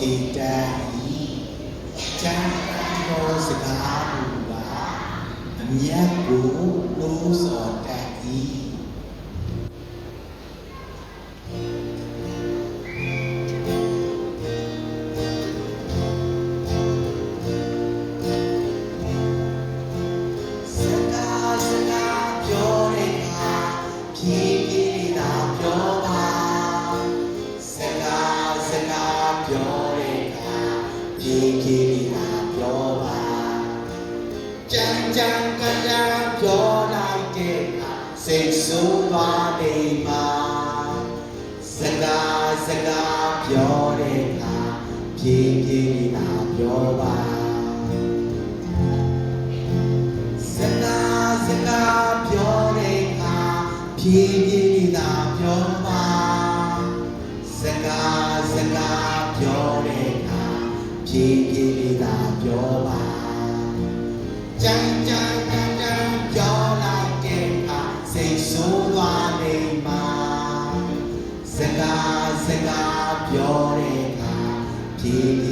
ထေတံကျမ်းတော်စကားမူပါအမြတ်ကိုလို့စောတတ်၏ကြံကြံကြံကြံပြောလိုက်တဲ့အခါစိတ်ဆိုးသွားနေမှာစကားပြောတဲ့အခါဖြည်းဖြည်းသာပြောပါစကားပြောတဲ့အခါဖြည်းဖြည်းသာပြောပါစကားပြောတဲ့အခါဖြည်းဖြည်းသာပြောပါကြံကြံပြောလိုက်တဲ့အခါစိတ်ဆိုးသွားနေမှာစကားပြောတဲ့အခါဖြည်းဖြ